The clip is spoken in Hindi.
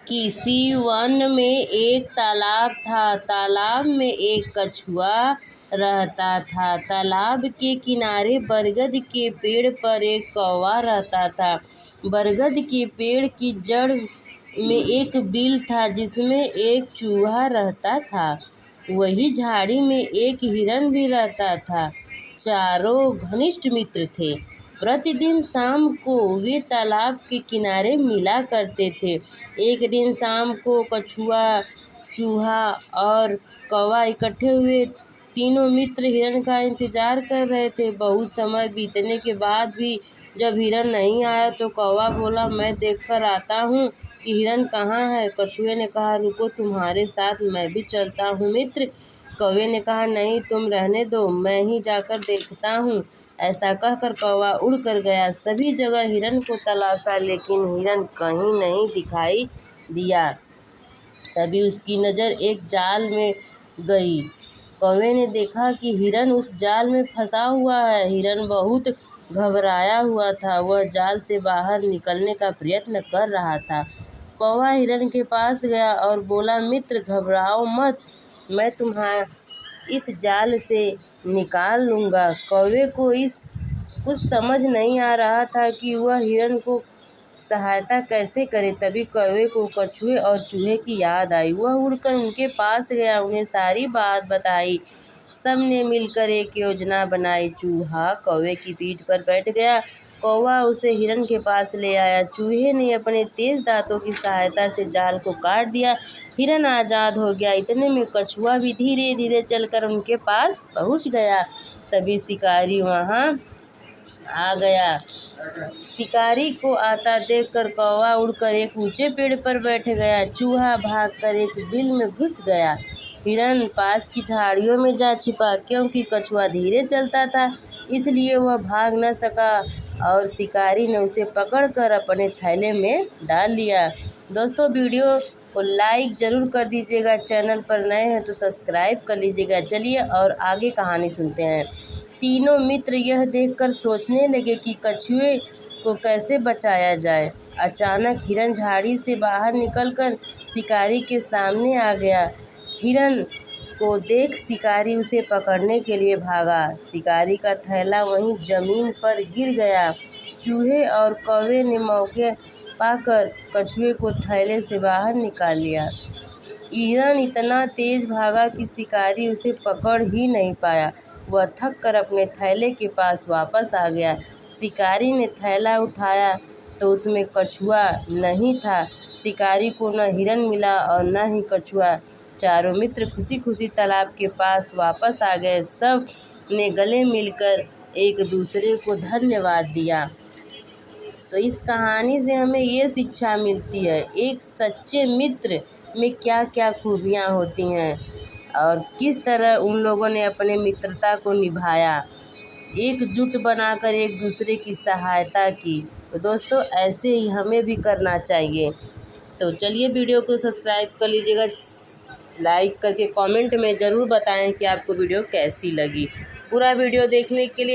किसी वन में एक तालाब था। तालाब में एक कछुआ रहता था। तालाब के किनारे बरगद के पेड़ पर एक कौवा रहता था। बरगद के पेड़ की जड़ में एक बिल था जिसमें एक चूहा रहता था। वही झाड़ी में एक हिरन भी रहता था। चारों घनिष्ठ मित्र थे। प्रतिदिन शाम को वे तालाब के किनारे मिला करते थे। एक दिन शाम को कछुआ, चूहा और कौवा इकट्ठे हुए। तीनों मित्र हिरन का इंतजार कर रहे थे। बहुत समय बीतने के बाद भी जब हिरन नहीं आया तो कौवा बोला, मैं देखकर आता हूँ कि हिरन कहाँ है। कछुए ने कहा, रुको, तुम्हारे साथ मैं भी चलता हूँ मित्र। कौवे ने कहा, नहीं, तुम रहने दो, मैं ही जाकर देखता हूँ। ऐसा कहकर कौवा उड़ कर गया। सभी जगह हिरन को तलाशा, लेकिन हिरन कहीं नहीं दिखाई दिया। तभी उसकी नज़र एक जाल में गई। कौवे ने देखा कि हिरन उस जाल में फंसा हुआ है। हिरन बहुत घबराया हुआ था। वह जाल से बाहर निकलने का प्रयत्न कर रहा था। कौवा हिरन के पास गया और बोला, मित्र, घबराओ मत, मैं तुम्हें इस जाल से निकाल लूँगा। कौवे को कुछ समझ नहीं आ रहा था कि वह हिरन को सहायता कैसे करे। तभी कौवे को कछुए और चूहे की याद आई। वह उड़कर उनके पास गया, उन्हें सारी बात बताई। सब ने मिलकर एक योजना बनाई। चूहा कौवे की पीठ पर बैठ गया। कौवा उसे हिरन के पास ले आया। चूहे ने अपने तेज दांतों की सहायता से जाल को काट दिया। हिरन आज़ाद हो गया। इतने में कछुआ भी धीरे धीरे चलकर उनके पास पहुंच गया। तभी शिकारी वहां आ गया। शिकारी को आता देखकर कौवा उड़कर एक ऊंचे पेड़ पर बैठ गया। चूहा भागकर एक बिल में घुस गया। हिरन पास की झाड़ियों में जा छिपा। क्योंकि कछुआ धीरे चलता था इसलिए वह भाग न सका और शिकारी ने उसे पकड़कर अपने थैले में डाल लिया। दोस्तों, वीडियो को लाइक ज़रूर कर दीजिएगा। चैनल पर नए हैं तो सब्सक्राइब कर लीजिएगा। चलिए और आगे कहानी सुनते हैं। तीनों मित्र यह देखकर सोचने लगे कि कछुए को कैसे बचाया जाए। अचानक हिरन झाड़ी से बाहर निकलकर शिकारी के सामने आ गया। हिरन को देख शिकारी उसे पकड़ने के लिए भागा। शिकारी का थैला वहीं जमीन पर गिर गया। चूहे और कौवे ने मौके पाकर कछुए को थैले से बाहर निकाल लिया। हिरन इतना तेज भागा कि शिकारी उसे पकड़ ही नहीं पाया। वह थक कर अपने थैले के पास वापस आ गया। शिकारी ने थैला उठाया तो उसमें कछुआ नहीं था। शिकारी को न हिरन मिला और न ही कछुआ। चारों मित्र खुशी खुशी तालाब के पास वापस आ गए। सब ने गले मिलकर एक दूसरे को धन्यवाद दिया। तो इस कहानी से हमें ये शिक्षा मिलती है, एक सच्चे मित्र में क्या क्या खूबियाँ होती हैं और किस तरह उन लोगों ने अपने मित्रता को निभाया, एकजुट बनाकर एक दूसरे की सहायता की। तो दोस्तों, ऐसे ही हमें भी करना चाहिए। तो चलिए, वीडियो को सब्सक्राइब कर लीजिएगा, लाइक करके कमेंट में ज़रूर बताएं कि आपको वीडियो कैसी लगी। पूरा वीडियो देखने के लिए